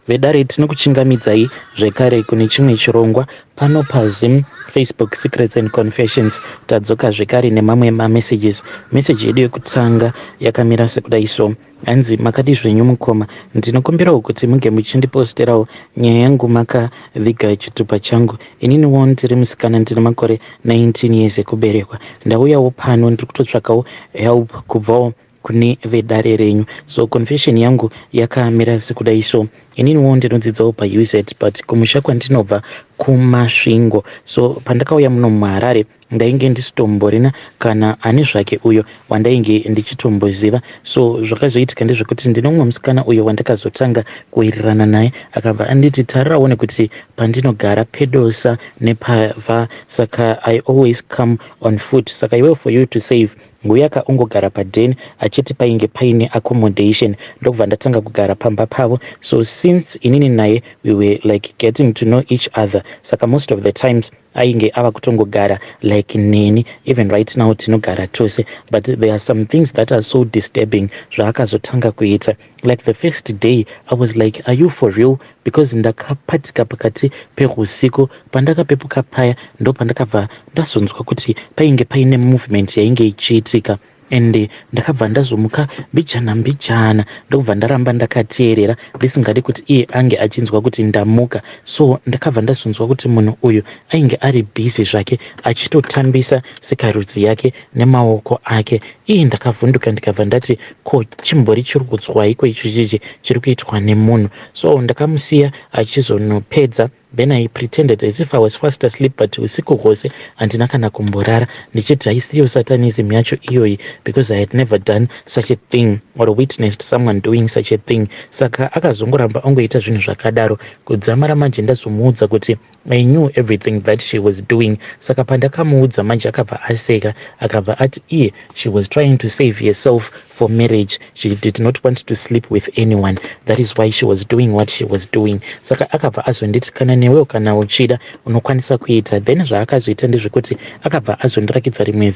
Vedare tinokuchingamidzai zvekare kune chimwe chirongwa pano paZim Facebook Secrets and Confessions. Tadzoka zvekare nemamwe mamessages. Message yedu yekutanga yakamira sekudai so: hanzi makadi zvenyu mukoma, ndinokumbirawo kuti munge muchindiposterawo nyaya yangu makaviga chitupa changu. Ininiwo ndiri musikana, ndine makore 19 years ekuberekwa. Ndauyawo pano ndiri kutotsvakawo help kubvawo kune vedare renyu. So confession yangu yakamira sekudai so: ininiwo ndinodzidzawo paUZ but kumusha kwandinobva kumasvingo. So pandakauya muno muHarare ndainge ndisitomborina kana ani zvake uyo wandainge ndichitomboziva. So zvakazoitika ndezvekuti ndine mumwe musikana uyo wandakazotanga kuwirirana naye akabva anditi tariraone kuti pandinogara pedosa nepavha, saka I always come on foot. Saka iwe for you to save nguyaka ungogara padeni achiti painge paine accommodation, ndokubva ndatanga kugara pamba pavo. So since inini naye we were like getting to know each other, saka most of the times ainge ava kutongogara like neni. Even right now tinogara tose, but there are some things that are so disturbing zvaakazotanga kuita. Like the first day I was like, are you for real? Because ndakapatika pakati peusiku, pandakapepuka paya ndo pandakabva ndazonzwa kuti painge paine movement yainge ichiitika, and ndakabva ndazomuka mbijana ndokubva ndaramba ndakateerera ndisingadi kuti iye ange achinzwa kuti ndamuka. So ndakabva ndazonzwa kuti munhu uyu ainge ari busy zvake achitotambisa sikarudzi yake nemaoko ake. Iye ndakavhunduka ndikabva ndati ko chimbori chiri kutswaiko icho chichi chiri kuitwa nemunhu. So ndakamusiya achizonopedza. Then I pretended as if I was fast asleep, but usiku hwose handina kana kumborara ndichiti haisiyo satanism yacho iyoyi, because I had never done such a thing or witnessed someone doing such a thing. Saka akazongoramba angoita zvinhu zvakadaro. Kudzamara manje ndazomuudza kuti I knew everything that she was doing. Saka pandakamuudza manje akabva aseka, akabva ati iye she was trying to save herself for marriage. She did not want to sleep with anyone. That is why she was doing what she was doing. Saka akabva azonditi kana newewo kana uchida unokwanisa kuita. Then zvaakazoita ndezvekuti akabva azondirakidza rimwe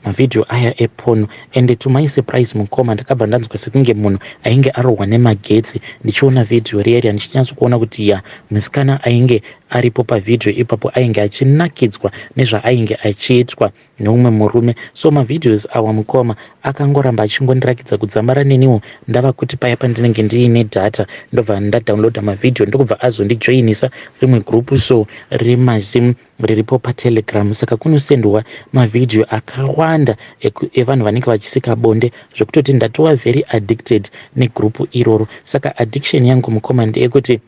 mavideo aya eporno, and to my surprise mukoma ndakabva ndanzwa sekunge munhu ainge arohwa nemagetsi ndichiona vidhio riyari, ndichinyatskuona kuti ya musikana ainge aripo pavidhio ipapo ainge achinakidzwa nezvaainge achiitwa neumwe murume. So mavideos awa mukoma akangoramba achingondirakidza kudzamara neniwo ndava kuti paya pandinenge ndiine data ndobva ndadownloada mavidhio ndokubva azondijoinisa rimwe gurupu so remazim riripo patelegram. Saka kunosendwa mavidhio akawanda evanhu vanenge vachisika bonde zvekutoti ndatova very addicted negurupu iroro. Saka addiction yangu mukoma ndeyekuti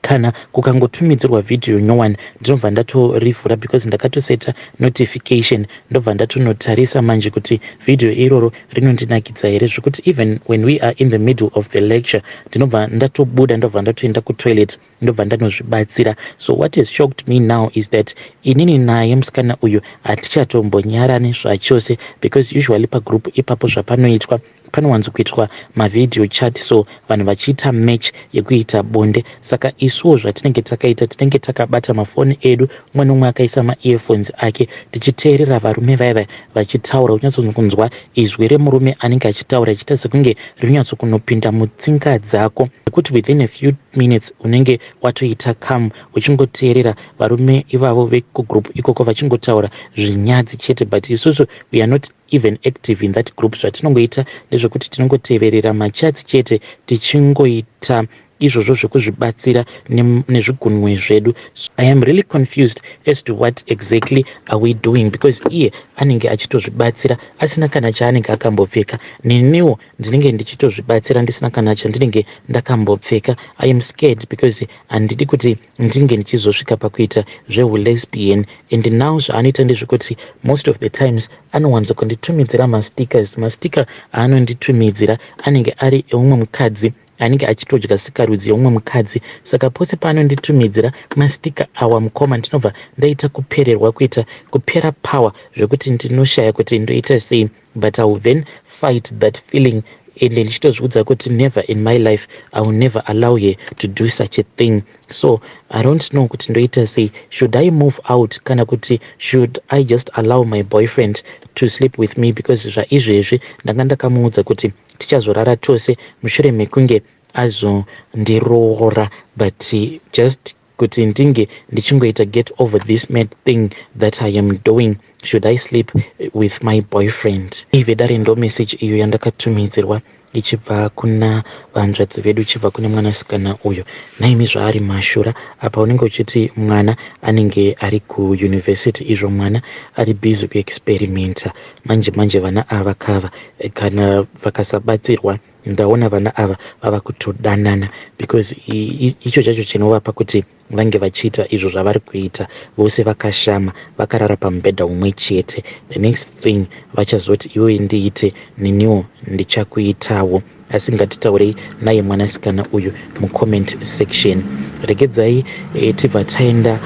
kana kukangotumidzirwa video nyowani ndinobva ndatorivhura, because ndakatoseta notification ndobva ndatonotarisa manje kuti video iroro rinondinakidza here, zvekuti even when we are in the middle of the lecture ndinobva ndatobuda ndobva ndatoenda kutoilet ndobva ndanozvibatsira. So what has shocked me now is that inini naye musikana uyu hatichatombonyarani zvachose, because usually pagroup ipapo zvapanoitwa panowanzokuitwa mavideo chat, so vanhu vachiita match yekuita bonde. Saka isuwo zvatinenge takaita tinenge takabata mafoni edu, umwe nomwe akaisa maearphones ake tichiteerera varume vaya vachitaura. Unyatsonzwa izwi remurume anenge achitaura achiita sekunge rinyatsokunopinda mutsinga dzako, nekuti within a few minutes unenge watoita kam uchingoteerera varume ivavo vekugroup ikoko vachingotaura zvinyadzi chete. But isusu we are not even active in that group. Zvatinongoita ndezvekuti tinongoteverera machats chete tichingoita izvozvo zvekuzvibatsira nezvigunwe zvedu. So I am really confused as to what exactly are we doing, because iye anenge achitozvibatsira asina kana chaanenge akambopfeka, neniwo ndinenge ndichitozvibatsira ndisina kana chandinenge ndakambopfeka. I am scared because handidi kuti ndinge ndichizosvika pakuita zvehulesbian. And now zvaanoita ndezvekuti most of the times anowanzokunditumidzira mastika aanonditumidzira anenge ari eumwe mukadzi anenge achitodya sikarudzi yeumwe mukadzi. Saka pose paanonditumidzira mastika awa mukoma ndinobva ndaita kupererwa, kuita kupera power zvekuti ndinoshaya kuti ndoita sei. But I will then fight that feeling ende ndichitozviudza kuti never in my life I will never allow her to do such a thing. So I don't know kuti ndoita sei. Should I move out kana kuti should I just allow my boyfriend to sleep with me, because zvaizvezvi ndanga ndakamuudza kuti tichazorara tose mushure mekunge azondiroora, but just kuti ndinge ndichingoita get over this mad thing that I am doing. Should I sleep with my boyfriend? Ivedare ndo message iyo yandakatumidzirwa ichibva kuna vanzvadzi vedu, ichibva kune mwanasikana uyo. Naimi zvaari mashura apa unenge uchiti mwana anenge ari kuyunivhesiti, izvo mwana ari busy kuexperimenta. Manje vana ava kava kana vakasabatsirwa ndaona vana ava vava kutodanana, because icho chacho chinovapa kuti vange vachiita izvo zvavari kuita, vose vakashama vakarara pamubhedha umwe chete. The next thing vachazoti iwe ndiite neniwo ndichakuitawo. Asi ngatitaurei naye mwanasikana uyu mucomment section. Regedzai tibva taenda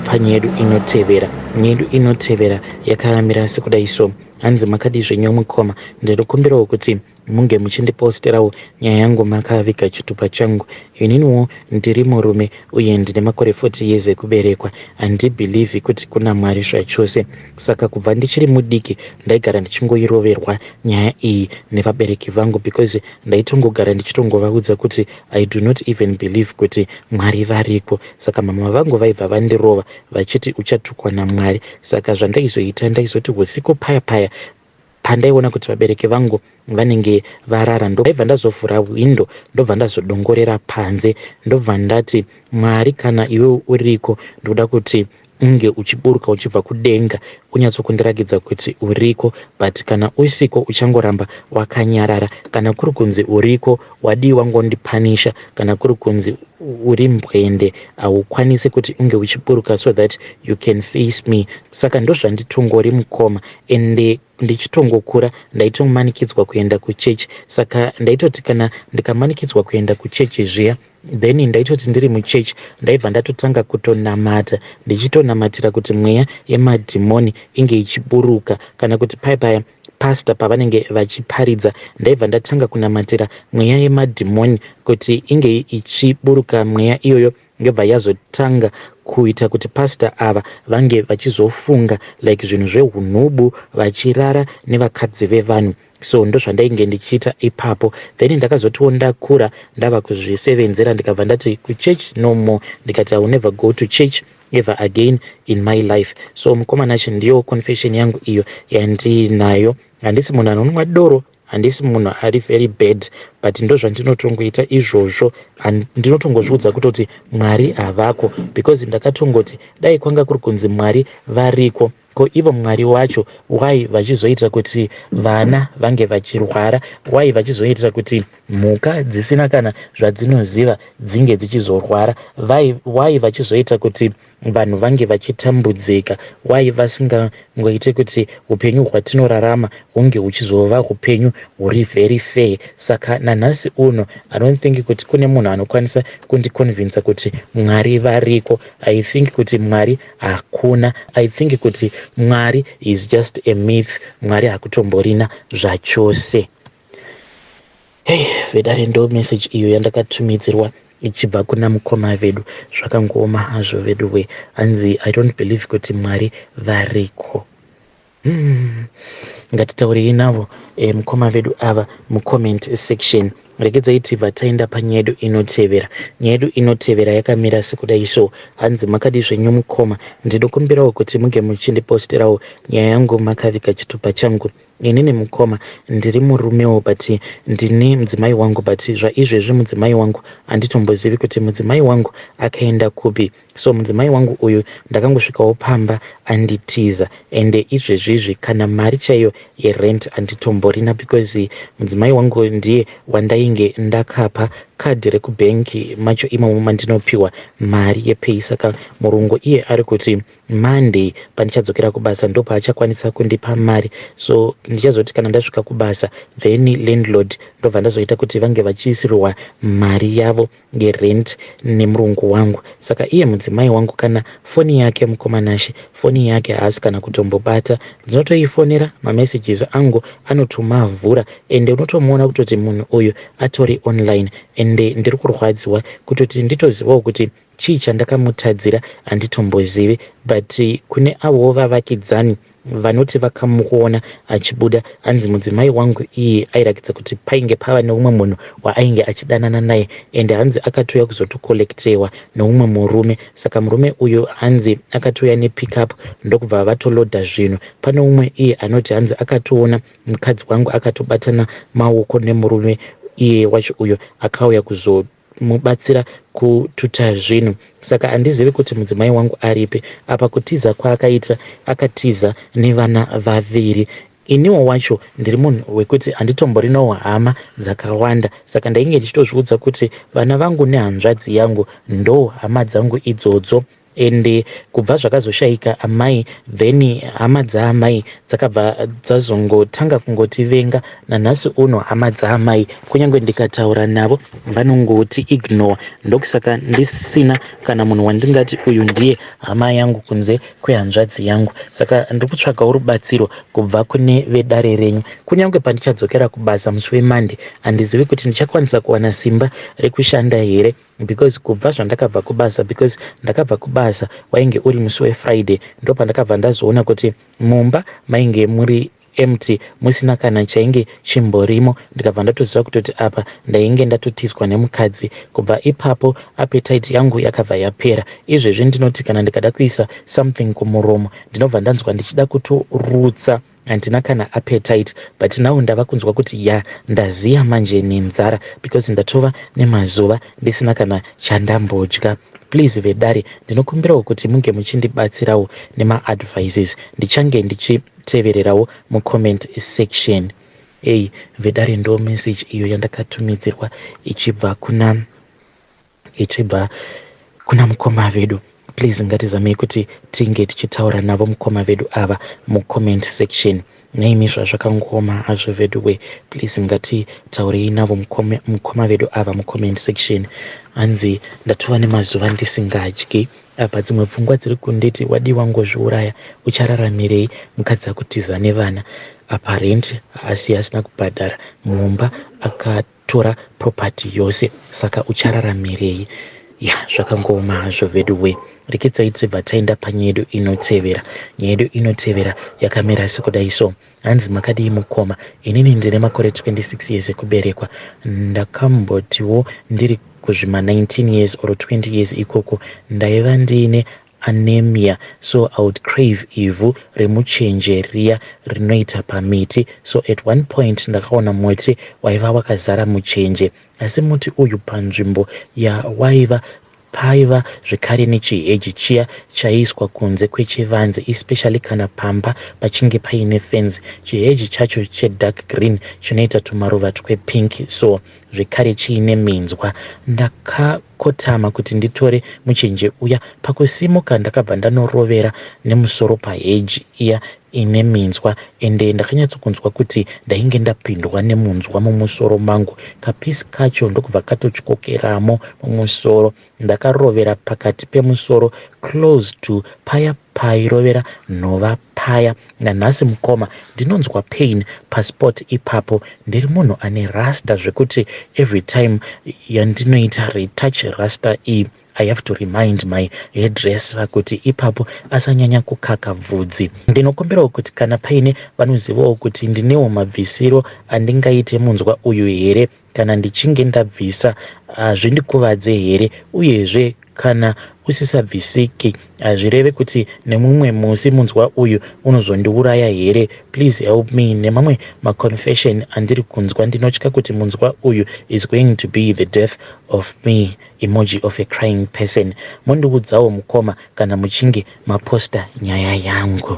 panyaya yedu inotevera. Nyaya yedu inotevera yakamira sekudai so. Hanzi makadi zvenyu mukoma, ndinokumbirawo kuti munge muchindiposterawo nyaya yangu makaviga chitupa changu. Ininiwo ndiri murume uye ndine makore 40 years ekuberekwa. Handibhilivi kuti kuna Mwari zvachose. Saka kubva ndichiri mudiki ndaigara ndichingoiroverwa nyaya iyi nevabereki vangu, because ndaitongogara ndichitongovaudza kuti I do not even believe kuti Mwari variko. Saka mama vangu vaibva vandirova vachiti uchatukwa naMwari. Saka zvandaizoita ndaizoti usiku paya pandaiona kuti vabereki vangu vanenge varara, ndobva ndazovhura windo, ndobva ndazodongorera panze, ndobva ndati Mwari, kana iwe uriko ndoda kuti unge uchiburuka uchibva kudenga unyatsokundiragidza kuti uriko, but kana usiko uchangoramba wakanyarara. Kana kuri kunzi uriko wadi wangondipanisha, kana kuri kunzi uri mbwende haukwanisi kuti unge uchiburuka so that you can face me. Saka ndozvanditongori mukoma, ende ndichitongokura ndaitongomanikidzwa kuenda kuchechi. Saka ndaitoti kana ndikamanikidzwa kuenda kuchechi zviya, then ndaitoti ndiri muchechi ndaibva ndatotanga kutonamata, ndichitonamatira kuti mweya yemadhimoni inge ichiburuka. Kana kuti paya pastor pavanenge vachiparidza, ndaibva ndatanga kunamatira mweya yemadhimoni kuti inge ichiburuka. Mweya iyoyo ngebva yazotanga kuita kuti pastor ava vange vachizofunga like zvinhu zvehunhubu, vachirara nevakadzi vevanhu. So ndo zvandainge ndichiita ipapo. Then ndakazotiwo ndakura ndava kuzvisevenzera ndikabva ndati kuchurch no more, ndikati I will never go to church ever again in my life. So mukomana nacho ndiyo confession yangu iyo yandinayo. Handisi munhu anonwa doro, handisi munhu ari very bad, but ndo zvandinotongoita izvozvo. Ndinotongozviudza kutoti Mwari havako, because ndakatongoti dai kwanga kuri kunzi Mwari variko, ko ivo Mwari wacho wai vachizoita kuti vana vange vachirwara, wai vachizoita kuti mhuka dzisina kana zvadzinoziva dzinge dzichizorwara, wai vachizoita kuti vanhu vange vachitambudzika, wai vasingangoite kuti upenyu hwatinorarama hunge huchizova upenyu huri very fair. Saka nanhasi uno I don't think kuti kune munhu anokwanisa kundiconvinsa kuti Mwari variko. I think kuti Mwari hakuna. I think kuti Mwari is just a myth. Mwari hakutomborina zvachose. Hey, vedare ndo message iyo yandakatumidzirwa ichibva kuna mukoma vedu. Zvakangoma hazvo vedu we. Hanzi I don't believe kuti Mwari variko. Ngatitaurei navo mukoma vedu ava mucomment section. Regedzai tibva taenda panyaya yedu inotevera. Nyaya yedu inotevera yakamira sekudai so. Hanzi makadi zvenyu mukoma, ndinokumbirawo kuti munge muchindiposterawo nyaya yangu makaviga chitupa changu. Inini mukoma ndiri murumewo, but ndine mudzimai wangu, but zvaizvezvi mudzimai wangu handitombozivi kuti mudzimai wangu akaenda kupi. So mudzimai wangu uyu ndakangosvikawo pamba anditiza, ende izvezvizvi kana mari chaiyo yerent handitomborina, because mudzimai wangu ndiye wandainge ndakapa kadhi rekubhengi macho imomo mandinopiwa mari yepay. Saka murungu iye ari kuti Monday pandichadzokera kubasa ndo paachakwanisa kundipa mari. So ndichazoti kana ndasvika kubasa then landlord ndobva ndazoita kuti vange vachiisirwa mari yavo yerent nemurungu wangu. Saka iye mudzimai wangu kana foni yake mukomanashe, foni yake haasi kana kutombobata, ndinotoifonera mamessages angu anotomavhura, ende unotomuona kutoti munhu uyu atori online. ende ndiri kurwadziwa kutoti nditozivawo kuti chii chandakamutadzira handitombozivi, but kune avowo vavakidzani vanoti vakamuona achibuda hanzi mudzimai wangu iye airakidza kuti painge pava neumwe munhu waainge achidanana naye, ende hanzi akatouya kuzotokolektewa neumwe murume. Saka murume uyu hanzi akatouya nepickup ndokubva vatolodha zvinhu. Pane umwe iye anoti hanzi akatoona mukadzi wangu akatobatana maoko nemurume iye wacho uyo akauya kuzomubatsira kututa zvinhu. Saka handizivi kuti mudzimai wangu aripi. Apa kutiza kwaakaita akatiza nevana vaviri. Iniwo wacho ndiri munhu wekuti handitomborinawo hama dzakawanda, saka ndainge ndichitozviudza kuti vana vangu nehanzvadzi yangu ndo hama dzangu idzodzo. Ende kubva zvakazoshayika amai, then hama dzaamai dzakabva dzazongotanga kungotivenga. Nanhasi uno hama dzaamai kunyange ndikataura navo vanongoti ignore. Ndokusaka ndisina kana munhu wandingati uyu ndiye hama yangu kunze kwehanzvadzi yangu. Saka ndikutsvagawo rubatsiro kubva kune vedare renyu. Kunyange pandichadzokera kubasa musi weMonday handizivi kuti ndichakwanisa kuwana simba rekushanda here, because kubva zvandakabva kubasa, because ndakabva kubasa wainge uri musi weFriday, ndo pandakabva ndazoona kuti mumba mainge muri empty, musina kana chainge chimborimo. Ndikabva ndatoziva kutoti apa ndainge ndatotizwa nemukadzi. Kubva ipapo appetite yangu yakabva yapera. Izvezvi ndinoti kana ndikada kuisa something kumuromo ndinobva ndanzwa ndichida kutorutsa, handina kana appetite, but now ndava kunzwa kuti ndaziya manje nenzara, because ndatova nemazuva ndisina kana chandambodya. Please vedare, ndinokumbirawo kuti munge muchindibatsirawo nema-advices. Ndichange ndichitevererawo mucomment section. Vedare ndo message iyo yandakatumidzirwa ichibva kuna mukoma vedu. Please ngatizamei kuti tinge tichitaura navo mukoma vedu ava mucomment section. Naimi zvazvakangoma hazvo vedu we, please ngatitaurei navo mukoma vedu ava mucomment section. Hanzi ndatova nemazuva ndisingadyi. Apa dzimwe pfungwa dziri kunditi wadiwa ngozviuraya, uchararamirei? Mukadzi akutiza nevana, apa rent asi asina kubhadhara, mumba akatora property yose, saka uchararamirei? Zvakangoma hazvo vedu we. Rekedzai tibva taenda panyaya yedu inotevera. Nyaya yedu inotevera yakamira sekudai so. Hanzi makadii mukoma? Inini ndine makore 26 years ekuberekwa. Ndakambotiwo ndiri kuzvima 19 years or 20 years ikoko ndaiva ndine anemia, so I would crave ivhu remuchenje riya rinoita pamiti. So at one point ndakaona muti waiva wakazara muchenje, asi muti uyu panzvimbo waiva paiva zvekare nechiheji chiya chaiswa kunze kwechivanze, especially kana pamba pachinge paine fence. Chiheji chacho chedark green chinoita tumaruva twepink, so zvekare chiine minzwa. Ndakakotama kuti nditore muchenje uya. Pakusimuka ndakabva ndanorovera nemusoro paheji iya ine minzwa, ende ndakanyatsokunzwa kuti ndainge ndapindwa nemunzwa mumusoro mangu. Kapisi kacho ndokubva katotyokeramo mumusoro. Ndakarovera pakati pemusoro, close to paya pairovera nhova paya. Nanhasi mukoma ndinonzwa pain paspot ipapo. Ndiri munhu ane rasta zvekuti every time yandinoita retouch rasta iyi I have to remind my hairdresser kuti ipapo asanyanya kukaka bvudzi. Ndinokumbirawo kuti kana paine vanozivawo kuti ndinewo mabvisiro andingaite munzwa uyu here, kana ndichinge ndabvisa zvindikuvadze here, uyezve kana usisabvisiki hazvireve kuti nemumwe musi munzwa uyu unozondiuraya here. Please help me. Nemamwe maconfession andiri kunzwa, ndinotya kuti munzwa uyu is going to be the death of me, emoji of a crying person. Mondiudzawo mukoma kana muchinge maposta nyaya yangu.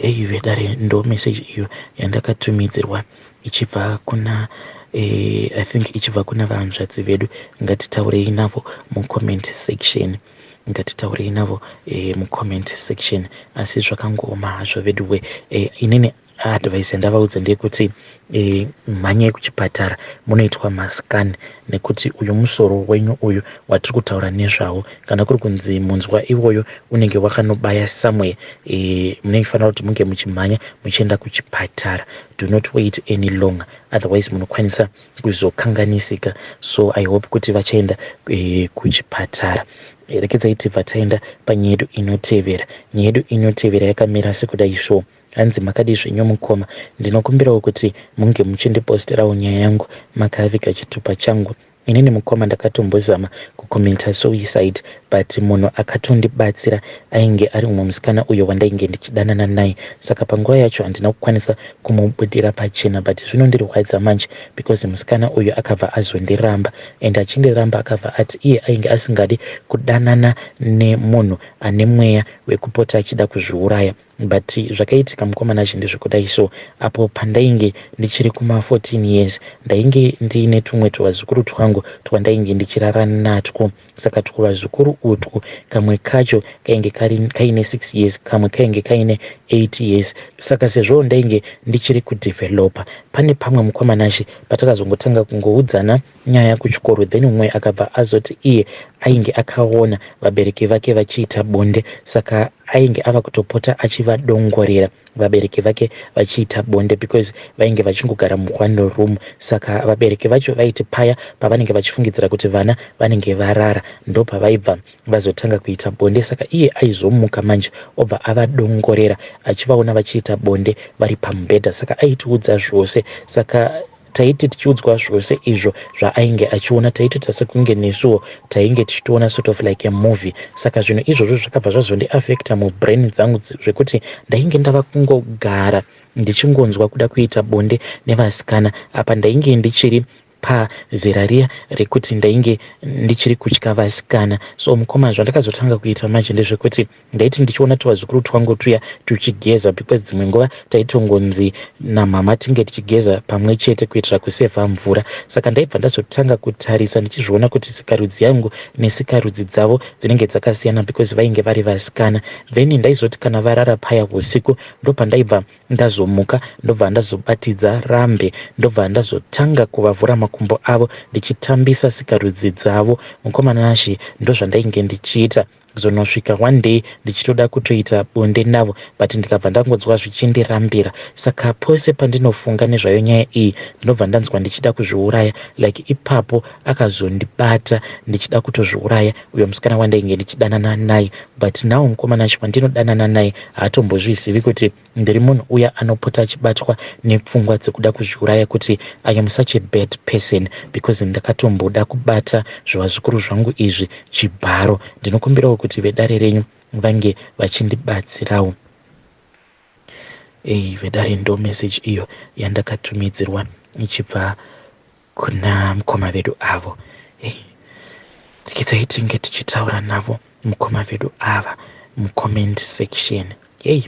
Vedare ndo message iyo yandakatumidzirwa ichibva kuna I think ichibva kuna vahanzvadzi vedu. Ngatitaurei navo mucomment section. Ngatitaurei navo mucomment section. Asi zvakangoma hazvo vedu we. Inini advice yandavaudza ndeyekuti mhanyai kuchipatara munoitwa mascan, nekuti uyu musoro wenyu uyu watiri kutaura nezvawo kana kuri kunzi munzwa iwoyo unenge wakanobaya somewhere, munofanira kuti munge muchimhanya muchienda kuchipatara. Do not wait any longer, otherwise munokwanisa kuzokanganisika. So I hope kuti vachaenda kuchipatara. Rekedzai tibva taenda panyaya yedu inotevera. Nyaya yedu inotevera yakamira sekudai so. Hanzi makadi zvenyu mukoma, ndinokumbirawo kuti munge muchindiposterawo nyaya yangu makavika chitupa changu. Inini mukoma ndakatombozama kukomenta suicide, but munhu akatondibatsira ainge ari mumwe musikana uyo wandainge ndichidanana naye. Saka panguva yacho handina kukwanisa kumubudira pachena, but zvinondirwadza manje because musikana uyo akabva azondiramba, and achindiramba akabva ati iye ainge asingadi kudanana nemunhu ane mweya wekupota achida kuzviuraya. But zvakaitika mukomana ndezvekudai so. Apo pandainge ndichiri kuma 14 years ndainge ndiine tumwe tuvazukuru twangu twandainge ndichirara natwo. Saka twuvazukuru utwu kamwe kacho kainge kaine 6 years, kamwe kainge kaine 8 years. Saka sezvo ndainge ndichiri kudevelopa, pane pamwe mukomanashi patakazongotanga kungoudzana nyaya kuchikoro, then umwe akabva azoti iye ainge akaona vabereki vake vachiita bonde, saka ainge ava kutopota achivadongorera vabereki vake vachiita bonde because vainge vachingogara mu1 room. Saka vabereki vacho vaiti paya pavanenge vachifungidzira kuti vana vanenge varara ndo pavaibva vazotanga kuita bonde. Saka iye aizomuka manje obva avadongorera achivaona vachiita bonde vari pamubhedha. Saka aitiudza zvose. Saka taiti tichiudzwa zvose izvo zvaainge achiona, taitota sekunge nesuwo tainge tichitoona sort of like a movie. Saka zvinhu izvozvo zvakabva zvazondiafekta mubrain dzangu zvekuti ndainge ndava kungogara ndichingonzwa kuda kuita bonde nevasikana. Apa ndainge ndichiri pazera riya rekuti ndainge ndichiri kutya vasikana. So mukoma zvandakazotanga kuita manje ndezvekuti ndaiti ndichiona tuvazukuru twangu tuya tuchigeza, because dzimwe nguva taitongonzi namama tinge tichigeza pamwe chete kuitira kusevha mvura. Saka ndaibva ndazotanga kutarisa ndichizviona kuti sikarudzi yangu nesikarudzi dzavo dzinenge dzakasiyana because vainge vari vasikana. Then ndaizoti kana varara paya usiku ndopandaibva ndazomuka, ndobva ndazobatidza rambe, ndobva ndazotanga kuvavhura makumbo avo ndichitambisa sikarudzi dzavo. Mukomana nashi ndozvandainge ndichiita zonosvika one day ndichitoda kutoita bonde navo, but ndikabva ndangonzwa zvichindirambira. Saka pose pandinofunga nezvayo nyaya iyi ndinobva ndanzwa ndichida kuzviuraya, like ipapo akazondibata ndichida kutozviuraya uyo musikana wandainge ndichidanana naye. But now mukomana nacho pandinodanana naye haatombozvizivi kuti ndiri munhu uya anopota achibatwa nepfungwa dzekuda kuzviuraya, kuti I am such a bad person because ndakatomboda kubata zvivazukuru zvangu izvi chibharo. Ndinokumbirawo kuti vedare renyu vange vachindibatsirawo. Vedare ndo message iyo yandakatumidzirwa ichibva kuna mukoma vedu avo. Rekedzai tinge tichitaura navo mukoma vedu ava mucomment section.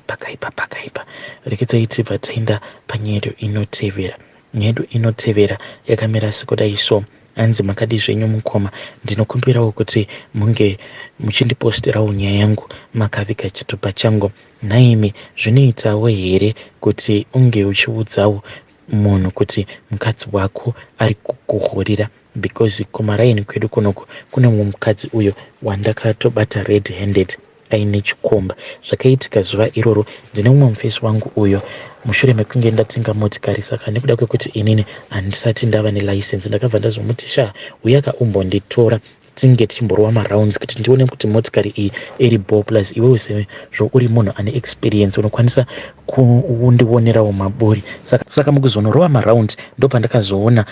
Pakaipa. Rekedzai tibva taenda panyaya yedu inotevera. Nyaya yedu inotevera yakamira sekudai so. Hanzi makadi zvenyu mukoma, ndinokumbirawo kuti munge muchindiposterawo nyaya yangu makavika chitupa changu. Naimi zvinoitawo here kuti unge uchiudzawo munhu kuti mukadzi wako ari kukuhurira, because kumaraini kwedu kunoku kune mumwe mukadzi uyo wandakatobata red handed aine chikomba. Zvakaitika zuva iroro ndine mumwe mufesi wangu uyo mushure mekunge ndatenga motikari. Saka nekuda kwekuti inini handisati ndava nelicense ndakabva ndazomuti uyaka umbonditora tinge tichimborwa marounds kuti ndione kuti motikari iyi iri ball plus iwewe sezvo uri munhu ane experience unokwanisa kundionerawo maburi. Saka mukuzonorova maround ndopandakazoona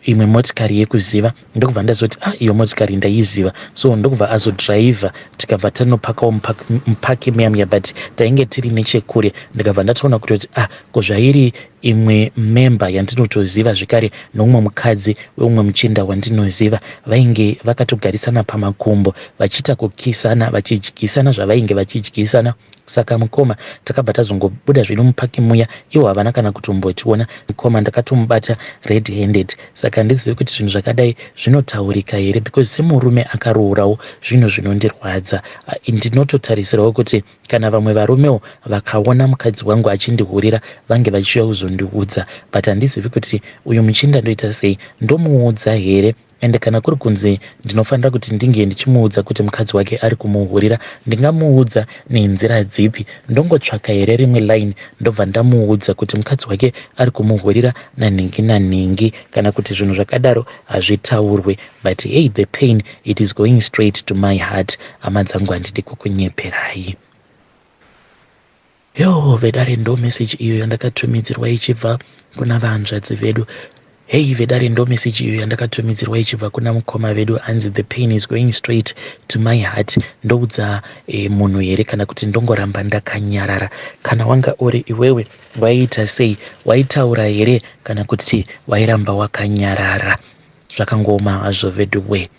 imwe motikari yekuziva, ndokubva ndazoti iyo motikari ndaiziva. So ndokubva azodhiraivha tikabva tanopakawo mupaki muyamya, but tainge tiri nechekure. Ndikabva ndatoona kutoti kozvairi imwe member yandinotoziva zvekare noumwe mukadzi weumwe muchinda wandinoziva vainge vakatogara vachigarisana pamakumbo vachiita kukisana vachidyisana zvavainge vachidyisana. Saka mukoma takabva tazongobuda zviri mupaki muya, iwo havana kana kutombotiona. Mukoma ndakatomubata red handed. Saka ndizive kuti zvinhu zvakadai zvinotaurika here, because semurume akaroorawo zvinhu zvinondirwadza. Ndinototarisirawo kuti kana vamwe varumewo vakaona mukadzi wangu achindihurira vange vachiuya kuzondiudza, but handizivi kuti uyu muchinda ndoita sei, ndomuudza here. Ende kana kuri kunzi ndinofanira kuti ndinge ndichimuudza kuti mukadzi wake ari kumuhurira, ndingamuudza nenzira dzipi? Ndongotsvaka here rimwe line ndobva ndamuudza kuti mukadzi wake ari kumuhurira nanhingi nanhingi, kana kuti zvinhu zvakadaro hazvitaurwe. But hey, the pain, it is going straight to my heart. Hama dzangu handidi kukunyeperai. Yo, vedare ndo message iyo yandakatumidzirwa ichibva kuna vahanzvadzi vedu. Hey, vedare ndo message iyo yandakatumidzirwa ichibva kuna mukoma vedu anzi the pain is going straight to my heart. Ndoudza munhu here kana kuti ndongoramba ndakanyarara? Kana wanga uri iwewe waiita sei? Waitaura here kana kuti wairamba wakanyarara? Zvakangoma hazvo vedu we.